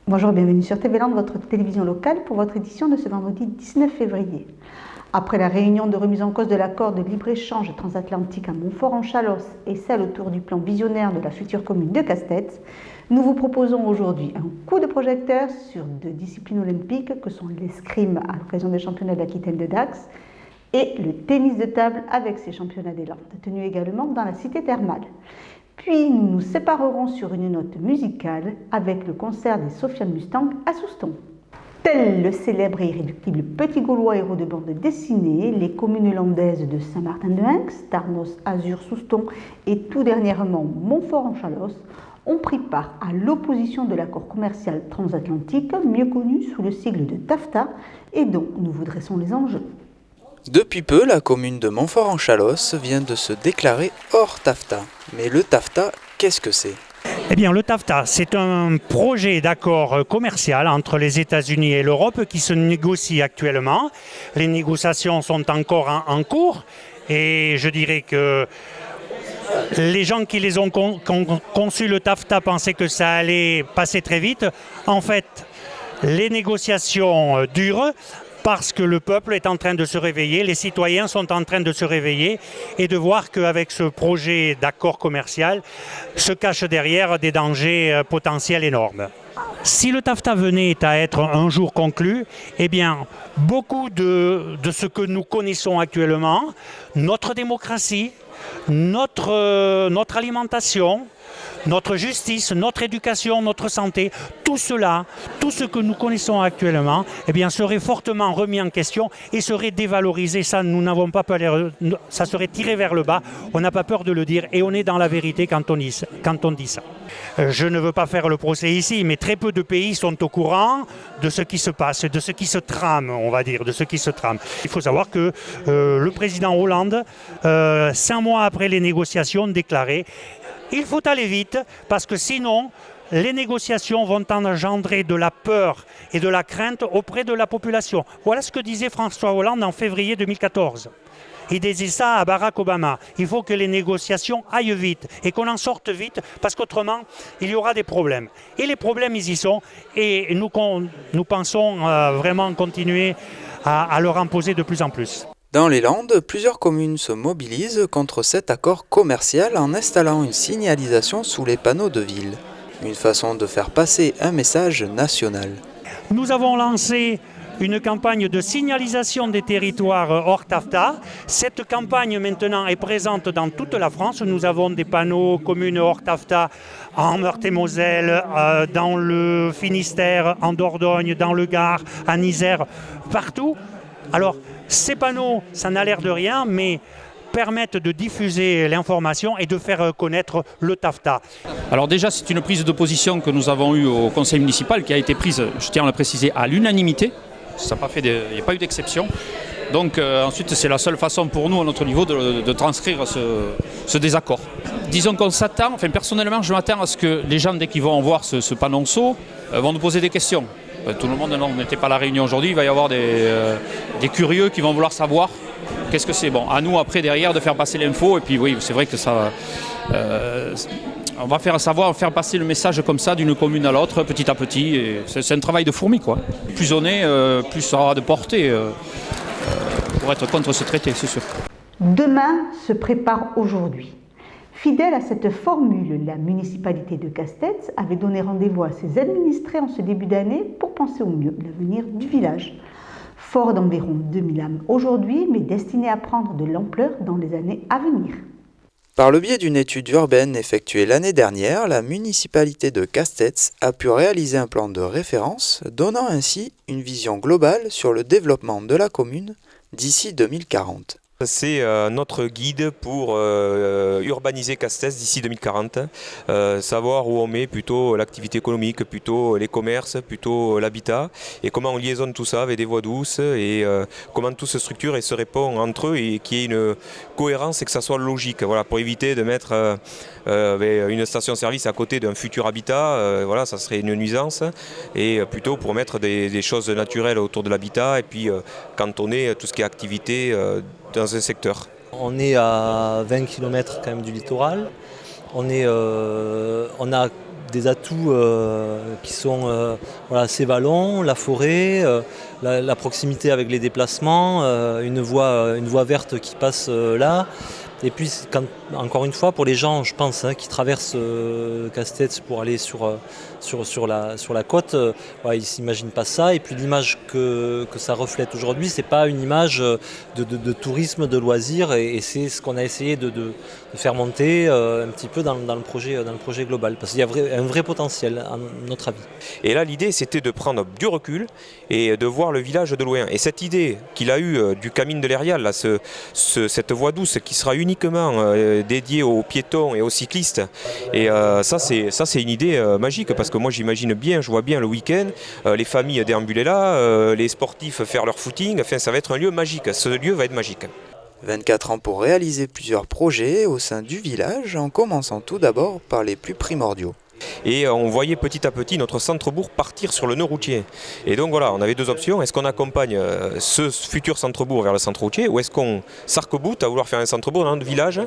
Bonjour, bienvenue sur TV Land, votre télévision locale, pour votre édition de ce vendredi 19 février. Après la réunion de remise en cause de l'accord de libre-échange transatlantique à Montfort-en-Chalosse et celle autour du plan visionnaire de la future commune de Castets, nous vous proposons aujourd'hui un coup de projecteur sur deux disciplines olympiques que sont l'escrime à l'occasion des championnats d'Aquitaine de Dax et le tennis de table avec ses championnats des Landes, tenus également dans la cité thermale. Puis nous nous séparerons sur une note musicale avec le concert des Sofiane Mustang à Souston. Tel le célèbre et irréductible Petit Gaulois héros de bande dessinée, les communes landaises de Saint-Martin-de-Hinx, Tarnos, Azur, Souston et tout dernièrement Montfort-en-Chalosse ont pris part à l'opposition de l'accord commercial transatlantique, mieux connu sous le sigle de TAFTA, et dont nous vous dressons les enjeux. Depuis peu, la commune de Montfort-en-Chalosse vient de se déclarer hors TAFTA. Mais le TAFTA, qu'est-ce que c'est ? Eh bien, le TAFTA, c'est un projet d'accord commercial entre les États-Unis et l'Europe qui se négocie actuellement. Les négociations sont encore en cours et je dirais que les gens qui les ont conçu le TAFTA pensaient que ça allait passer très vite. En fait, les négociations durent parce que le peuple est en train de se réveiller, les citoyens sont en train de se réveiller et de voir qu'avec ce projet d'accord commercial se cachent derrière des dangers potentiels énormes. Si le TAFTA venait à être un jour conclu, eh bien, beaucoup de ce que nous connaissons actuellement, notre démocratie, notre alimentation, notre justice, notre éducation, notre santé, tout cela, tout ce que nous connaissons actuellement, eh bien, serait fortement remis en question et serait dévalorisé. Ça, nous n'avons pas peur, ça serait tiré vers le bas. On n'a pas peur de le dire et on est dans la vérité quand on dit ça. Je ne veux pas faire le procès ici, mais très peu de pays sont au courant de ce qui se passe, de ce qui se trame, on va dire, de ce qui se trame. Il faut savoir que le président Hollande, 5 mois après les négociations, déclarait: il faut aller vite parce que sinon, les négociations vont engendrer de la peur et de la crainte auprès de la population. Voilà ce que disait François Hollande en février 2014. Il disait ça à Barack Obama. Il faut que les négociations aillent vite et qu'on en sorte vite parce qu'autrement, il y aura des problèmes. Et les problèmes, ils y sont. Et nous pensons vraiment continuer à leur en poser de plus en plus. Dans les Landes, plusieurs communes se mobilisent contre cet accord commercial en installant une signalisation sous les panneaux de ville. Une façon de faire passer un message national. Nous avons lancé une campagne de signalisation des territoires hors TAFTA. Cette campagne maintenant est présente dans toute la France. Nous avons des panneaux communes hors TAFTA en Meurthe-et-Moselle, dans le Finistère, en Dordogne, dans le Gard, en Isère, partout. Alors, ces panneaux, ça n'a l'air de rien, mais permettent de diffuser l'information et de faire connaître le TAFTA. Alors déjà, c'est une prise de position que nous avons eue au conseil municipal qui a été prise, je tiens à le préciser, à l'unanimité. Il n'y a pas eu d'exception. Donc ensuite, c'est la seule façon pour nous, à notre niveau, de transcrire ce désaccord. Disons qu'on s'attend, enfin personnellement, je m'attends à ce que les gens, dès qu'ils vont voir ce panonceau, vont nous poser des questions. Tout le monde n'était pas à la réunion aujourd'hui, il va y avoir des curieux qui vont vouloir savoir qu'est-ce que c'est. Bon, à nous après derrière de faire passer l'info, et puis oui, c'est vrai que ça... on va faire passer le message comme ça d'une commune à l'autre, petit à petit. Et c'est un travail de fourmi, quoi. Plus on est, plus ça aura de portée pour être contre ce traité, c'est sûr. Demain se prépare aujourd'hui. Fidèle à cette formule, la municipalité de Castets avait donné rendez-vous à ses administrés en ce début d'année pour penser au mieux l'avenir du village. Fort d'environ 2000 âmes aujourd'hui, mais destiné à prendre de l'ampleur dans les années à venir. Par le biais d'une étude urbaine effectuée l'année dernière, la municipalité de Castets a pu réaliser un plan de référence, donnant ainsi une vision globale sur le développement de la commune d'ici 2040. C'est notre guide pour urbaniser Castets d'ici 2040, savoir où on met plutôt l'activité économique, plutôt les commerces, plutôt l'habitat, et comment on liaisonne tout ça avec des voies douces, et comment tout se structure et se répond entre eux, et qu'il y ait une cohérence et que ça soit logique, voilà, pour éviter de mettre une station-service à côté d'un futur habitat, voilà, ça serait une nuisance, et plutôt pour mettre des choses naturelles autour de l'habitat, et puis cantonner tout ce qui est activité dans un secteur. On est à 20 km quand même du littoral. On a des atouts qui sont ces vallons, la forêt, la proximité avec les déplacements, une voie verte qui passe là. Et puis, encore une fois, pour les gens, je pense, qui traversent Castets pour aller sur la côte, ils ne s'imaginent pas ça. Et puis l'image que ça reflète aujourd'hui, ce n'est pas une image de tourisme, de loisirs. Et c'est ce qu'on a essayé de faire monter un petit peu dans le projet global. Parce qu'il y a un vrai potentiel, à notre avis. Et là, l'idée, c'était de prendre du recul et de voir le village de loin. Et cette idée qu'il a eue du Camino de l'Erial, là, cette voie douce qui sera uniquement dédiée aux piétons et aux cyclistes, et ça c'est une idée magique, parce que moi j'imagine bien, je vois bien le week-end, les familles déambuler là, les sportifs faire leur footing, enfin ça va être un lieu magique, ce lieu va être magique. 24 ans pour réaliser plusieurs projets au sein du village, en commençant tout d'abord par les plus primordiaux. Et on voyait petit à petit notre centre-bourg partir sur le nœud routier. Et donc voilà, on avait deux options. Est-ce qu'on accompagne ce futur centre-bourg vers le centre routier, ou est-ce qu'on s'arc-boute à vouloir faire un centre-bourg dans notre village?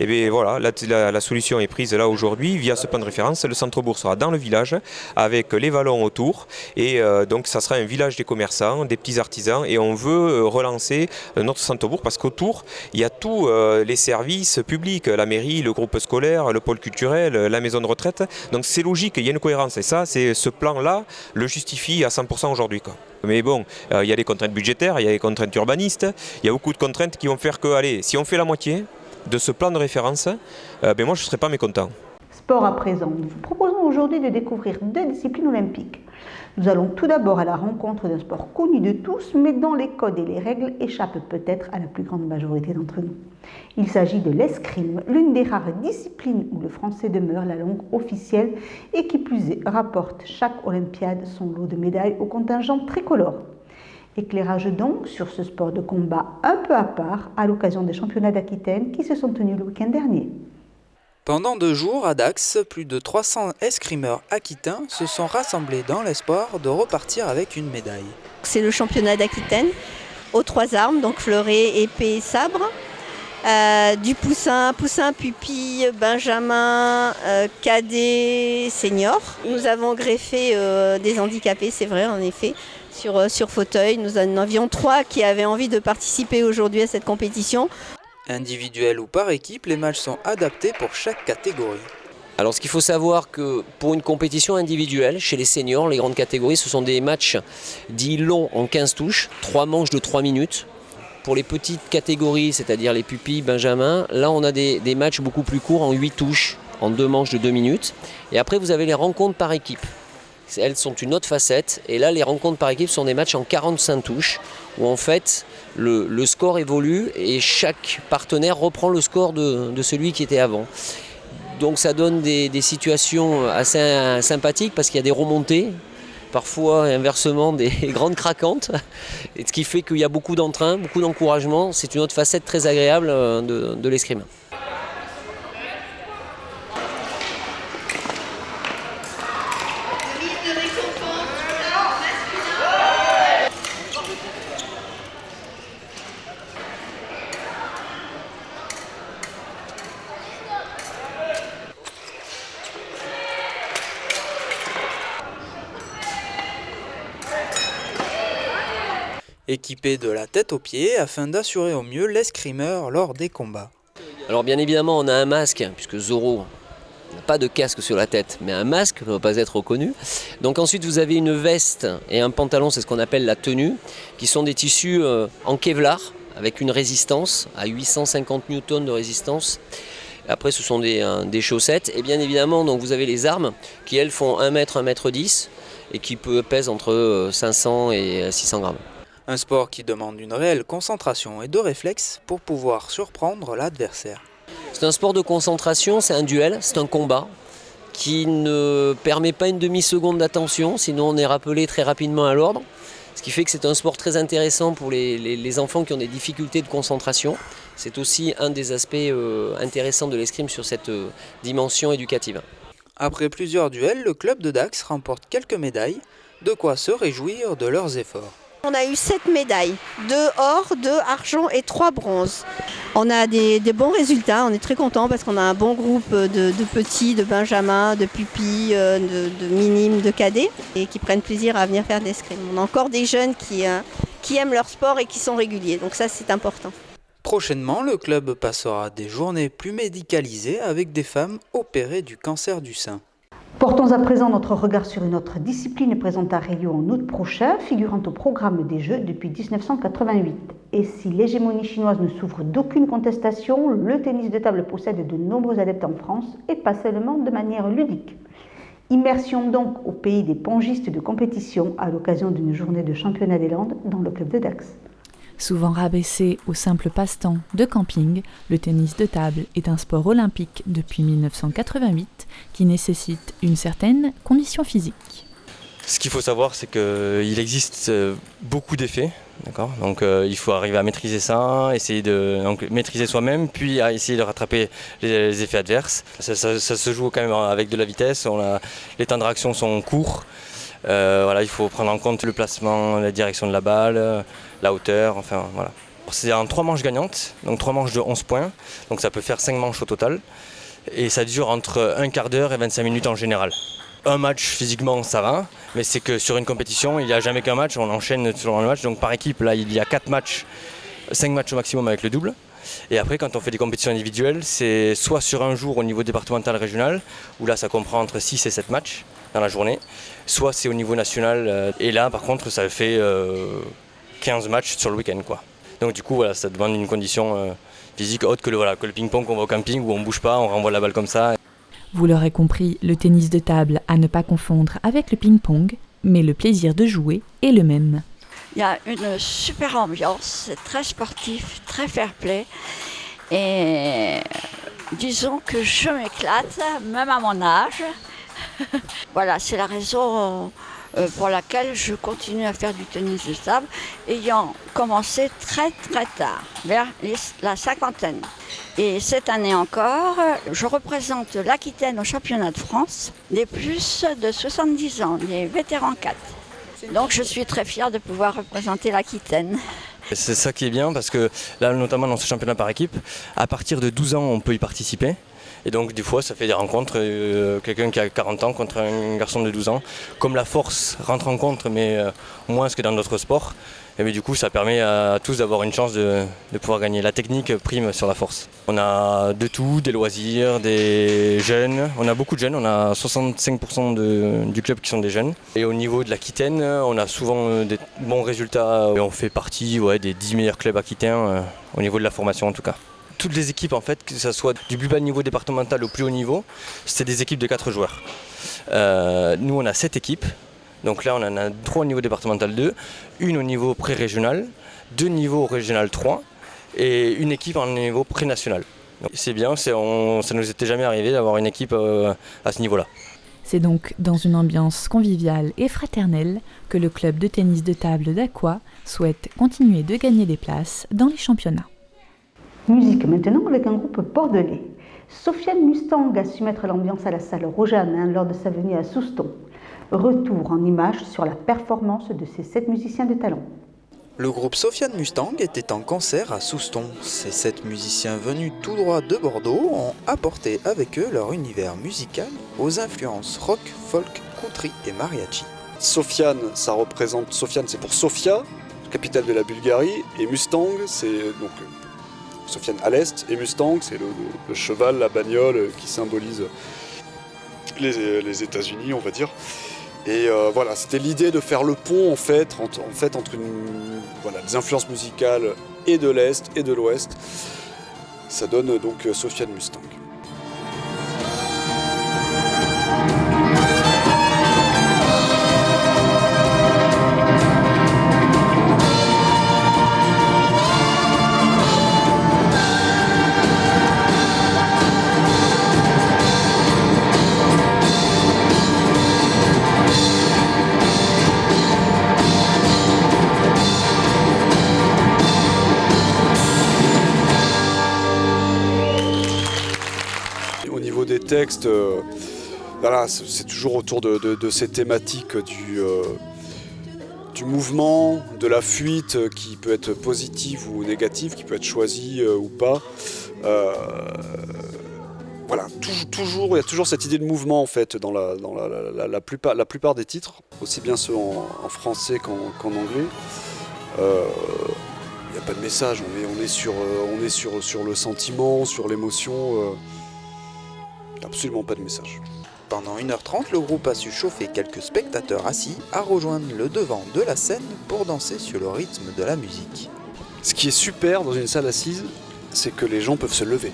Et bien voilà, la solution est prise là aujourd'hui via ce plan de référence. Le centre-bourg sera dans le village avec les vallons autour. Et donc ça sera un village des commerçants, des petits artisans. Et on veut relancer notre centre-bourg parce qu'autour, il y a tous les services publics, la mairie, le groupe scolaire, le pôle culturel, la maison de retraite. Donc c'est logique, il y a une cohérence, et ça, ce plan-là le justifie à 100% aujourd'hui, quoi. Mais bon, il y a des contraintes budgétaires, il y a des contraintes urbanistes, il y a beaucoup de contraintes qui vont faire que, allez, si on fait la moitié de ce plan de référence, moi je ne serais pas mécontent. Sport à présent. Nous vous proposons aujourd'hui de découvrir 2 disciplines olympiques. Nous allons tout d'abord à la rencontre d'un sport connu de tous, mais dont les codes et les règles échappent peut-être à la plus grande majorité d'entre nous. Il s'agit de l'escrime, l'une des rares disciplines où le français demeure la langue officielle et qui plus est rapporte chaque Olympiade son lot de médailles au contingent tricolore. Éclairage donc sur ce sport de combat un peu à part à l'occasion des championnats d'Aquitaine qui se sont tenus le week-end dernier. Pendant 2 jours à Dax, plus de 300 escrimeurs aquitains se sont rassemblés dans l'espoir de repartir avec une médaille. C'est le championnat d'Aquitaine aux 3 armes, donc fleuret, épée et sabre. Du poussin, pupille, benjamin, cadet, senior. Nous avons greffé des handicapés, c'est vrai en effet, sur fauteuil. Nous en avions 3 qui avaient envie de participer aujourd'hui à cette compétition. Individuel ou par équipe, les matchs sont adaptés pour chaque catégorie. Alors ce qu'il faut savoir que pour une compétition individuelle, chez les seniors, les grandes catégories, ce sont des matchs dits longs en 15 touches, 3 manches de 3 minutes. Pour les petites catégories, c'est-à-dire les pupilles, benjamin, là on a des matchs beaucoup plus courts en 8 touches, en 2 manches de 2 minutes. Et après vous avez les rencontres par équipe. Elles sont une autre facette. Et là les rencontres par équipe sont des matchs en 45 touches, où en fait le score évolue et chaque partenaire reprend le score de celui qui était avant. Donc ça donne des situations assez sympathiques parce qu'il y a des remontées, parfois inversement des grandes craquantes, et ce qui fait qu'il y a beaucoup d'entrain, beaucoup d'encouragement. C'est une autre facette très agréable de l'escrime. Équipés de la tête aux pieds afin d'assurer au mieux l'escrimeur lors des combats. Alors bien évidemment on a un masque, puisque Zorro n'a pas de casque sur la tête, mais un masque ne doit pas être reconnu. Donc ensuite vous avez une veste et un pantalon, c'est ce qu'on appelle la tenue, qui sont des tissus en Kevlar, avec une résistance à 850 newtons de résistance. Après ce sont des chaussettes, et bien évidemment donc, vous avez les armes qui elles font 1 mètre, 1 mètre 10, et qui pèsent entre 500 et 600 grammes. Un sport qui demande une réelle concentration et de réflexe pour pouvoir surprendre l'adversaire. C'est un sport de concentration, c'est un duel, c'est un combat qui ne permet pas une demi-seconde d'attention, sinon on est rappelé très rapidement à l'ordre. Ce qui fait que c'est un sport très intéressant pour les enfants qui ont des difficultés de concentration. C'est aussi un des aspects intéressants de l'escrime sur cette dimension éducative. Après plusieurs duels, le club de Dax remporte quelques médailles, de quoi se réjouir de leurs efforts. On a eu 7 médailles, 2 or, 2 argent et 3 bronzes. On a des bons résultats, on est très contents parce qu'on a un bon groupe de petits, de benjamins, de pupilles, de minimes, de cadets et qui prennent plaisir à venir faire de l'escrime. On a encore des jeunes qui aiment leur sport et qui sont réguliers, donc ça c'est important. Prochainement, le club passera des journées plus médicalisées avec des femmes opérées du cancer du sein. Portons à présent notre regard sur une autre discipline présente à Rio en août prochain, figurant au programme des Jeux depuis 1988. Et si l'hégémonie chinoise ne souffre d'aucune contestation, le tennis de table possède de nombreux adeptes en France et pas seulement de manière ludique. Immersion donc au pays des pongistes de compétition à l'occasion d'une journée de championnat des Landes dans le club de Dax. Souvent rabaissé au simple passe-temps de camping, le tennis de table est un sport olympique depuis 1988 qui nécessite une certaine condition physique. Ce qu'il faut savoir, c'est qu'il existe beaucoup d'effets. D'accord, donc il faut arriver à maîtriser ça, essayer de maîtriser soi-même, puis à essayer de rattraper les effets adverses. Ça se joue quand même avec de la vitesse, les temps de réaction sont courts. Il faut prendre en compte le placement, la direction de la balle, la hauteur, enfin voilà. C'est en 3 manches gagnantes, donc 3 manches de 11 points, donc ça peut faire 5 manches au total. Et ça dure entre un quart d'heure et 25 minutes en général. Un match physiquement ça va, mais c'est que sur une compétition il n'y a jamais qu'un match, on enchaîne sur le match, donc par équipe là il y a 4 matchs, 5 matchs au maximum avec le double. Et après quand on fait des compétitions individuelles, c'est soit sur un jour au niveau départemental régional, où là ça comprend entre 6 et 7 matchs dans la journée, soit c'est au niveau national, et là par contre ça fait 15 matchs sur le week-end quoi. Donc du coup voilà, ça demande une condition physique autre que le ping-pong qu'on va au camping où on bouge pas, on renvoie la balle comme ça. Vous l'aurez compris, le tennis de table à ne pas confondre avec le ping-pong, mais le plaisir de jouer est le même. Il y a une super ambiance, c'est très sportif, très fair-play. Et disons que je m'éclate, même à mon âge. Voilà, c'est la raison pour laquelle je continue à faire du tennis de table, ayant commencé très très tard, vers la cinquantaine. Et cette année encore, je représente l'Aquitaine au championnat de France des plus de 70 ans, des vétérans 4. Donc je suis très fière de pouvoir représenter l'Aquitaine. C'est ça qui est bien parce que là notamment dans ce championnat par équipe, à partir de 12 ans on peut y participer. Et donc des fois ça fait des rencontres, quelqu'un qui a 40 ans contre un garçon de 12 ans. Comme la force rentre en compte mais moins que dans d'autres sports, et mais du coup ça permet à tous d'avoir une chance de pouvoir gagner. La technique prime sur la force. On a de tout, des loisirs, des jeunes, on a beaucoup de jeunes, on a 65% du club qui sont des jeunes. Et au niveau de l'Aquitaine, on a souvent des bons résultats. Et on fait partie des 10 meilleurs clubs aquitains au niveau de la formation en tout cas. Toutes les équipes en fait, que ce soit du plus bas niveau départemental au plus haut niveau, c'est des équipes de 4 joueurs. Nous on a 7 équipes, donc là on en a 3 au niveau départemental 2, une au niveau pré-régional, 2 niveaux régional 3 et une équipe en niveau pré-national. Donc, c'est bien, ça ne nous était jamais arrivé d'avoir une équipe à ce niveau-là. C'est donc dans une ambiance conviviale et fraternelle que le club de tennis de table d'Aqua souhaite continuer de gagner des places dans les championnats. Musique maintenant avec un groupe bordelais. Sofiane Mustang a su mettre l'ambiance à la salle Roger Hanin lors de sa venue à Souston. Retour en images sur la performance de ces 7 musiciens de talent. Le groupe Sofiane Mustang était en concert à Souston. Ces 7 musiciens venus tout droit de Bordeaux ont apporté avec eux leur univers musical aux influences rock, folk, country et mariachi. Sofiane, ça représente, Sofiane c'est pour Sofia, capitale de la Bulgarie, et Mustang c'est donc Sofiane à l'est, et Mustang c'est le cheval, la bagnole qui symbolise les États-Unis on va dire. Et voilà, c'était l'idée de faire le pont en fait entre des influences musicales et de l'Est et de l'Ouest. Ça donne donc Sofiane Mustang. Des textes, voilà, c'est toujours autour de ces thématiques du mouvement, de la fuite qui peut être positive ou négative, qui peut être choisie ou pas. Voilà, toujours, il y a toujours cette idée de mouvement en fait dans la plupart des titres, aussi bien ceux en français qu'en anglais. Il n'y a pas de message, on est sur le sentiment, sur l'émotion. Absolument pas de message. Pendant 1h30, le groupe a su chauffer quelques spectateurs assis à rejoindre le devant de la scène pour danser sur le rythme de la musique. Ce qui est super dans une salle assise, c'est que les gens peuvent se lever.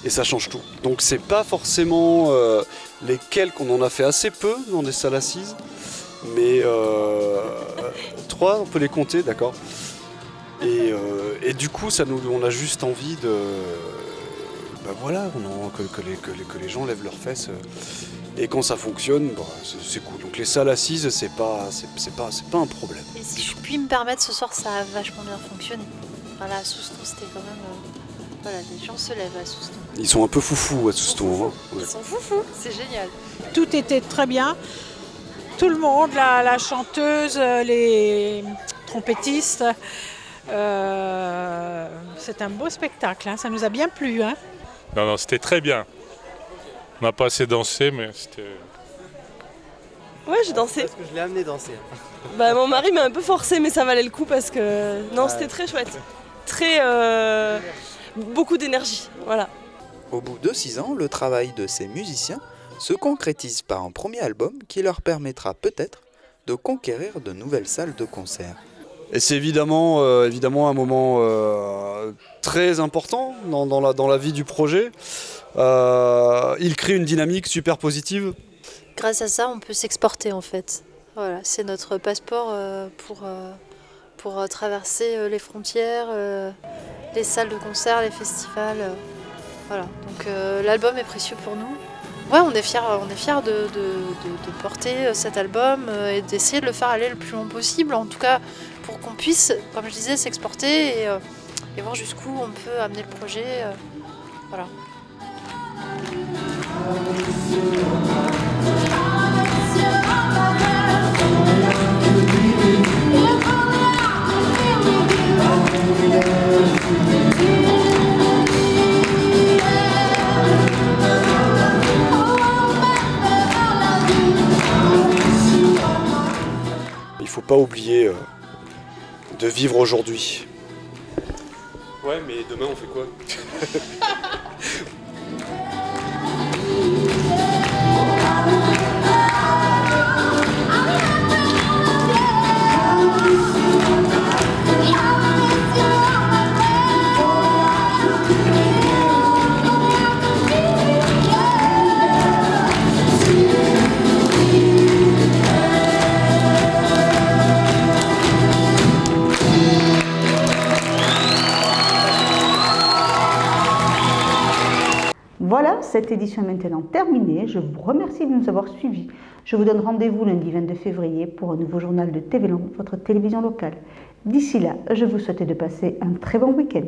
Et ça change tout. Donc c'est pas forcément on en a fait assez peu dans des salles assises, mais 3 on peut les compter, d'accord. Et du coup on a juste envie de que les gens lèvent leurs fesses et quand ça fonctionne, c'est cool. Donc les salles assises c'est pas un problème. Et si je puis me permettre, ce soir ça a vachement bien fonctionné. Voilà, à Souston c'était quand même voilà, les gens se lèvent à Souston. Ils sont un peu foufous à Souston. Hein. Ouais. Ils sont foufous, c'est génial. Tout était très bien. Tout le monde, la chanteuse, les trompettistes. C'est un beau spectacle, hein. Ça nous a bien plu. Hein. Non, c'était très bien. On n'a pas assez dansé, mais c'était... Ouais, j'ai dansé. Parce que je l'ai amené danser. Mon mari m'a un peu forcé, mais ça valait le coup parce que... Non, c'était très chouette. Très... beaucoup d'énergie, voilà. Au bout de 6 ans, le travail de ces musiciens se concrétise par un premier album qui leur permettra peut-être de conquérir de nouvelles salles de concert. Et c'est évidemment un moment très important dans la vie du projet. Il crée une dynamique super positive. Grâce à ça, on peut s'exporter en fait. Voilà, c'est notre passeport pour traverser les frontières, les salles de concert, les festivals. Voilà, donc l'album est précieux pour nous. Ouais, on est fiers de porter cet album et d'essayer de le faire aller le plus loin possible, en tout cas pour qu'on puisse, comme je disais, s'exporter et voir jusqu'où on peut amener le projet. Voilà. Il faut pas oublier de vivre aujourd'hui. Ouais, mais demain on fait quoi? Voilà, cette édition est maintenant terminée. Je vous remercie de nous avoir suivis. Je vous donne rendez-vous lundi 22 février pour un nouveau journal de TV Land, votre télévision locale. D'ici là, je vous souhaite de passer un très bon week-end.